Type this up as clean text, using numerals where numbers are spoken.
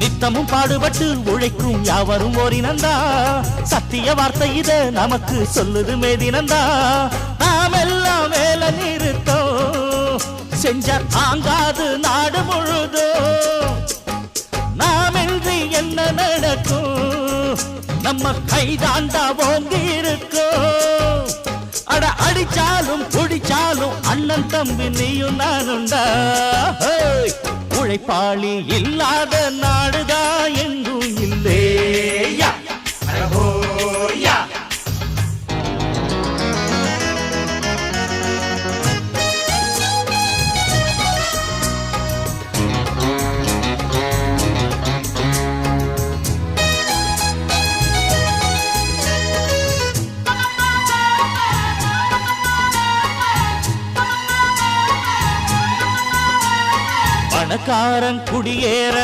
நித்தமும் பாடுபட்டு உழைக்கும் யாவரும் ஓரினந்தா சத்திய வார்த்தை இத நமக்கு சொல்லுது மேதினந்தா நாம் எல்லாம் வேலை நிறுத்தோம் செஞ்ச தாங்காது நாடு முழுதோ நாமின்றி என்ன நடக்கும் நம்ம கைதாண்டா ஓங்கி இருக்கோம் அட அடிச்சாலும் குடிச்சாலும் அண்ணன் தம்பி நீயும் நானுண்டா உழைப்பாளி இல்லாத நாடுதான் எங்கும் இல்லேயா பணக்காரன் குடியேற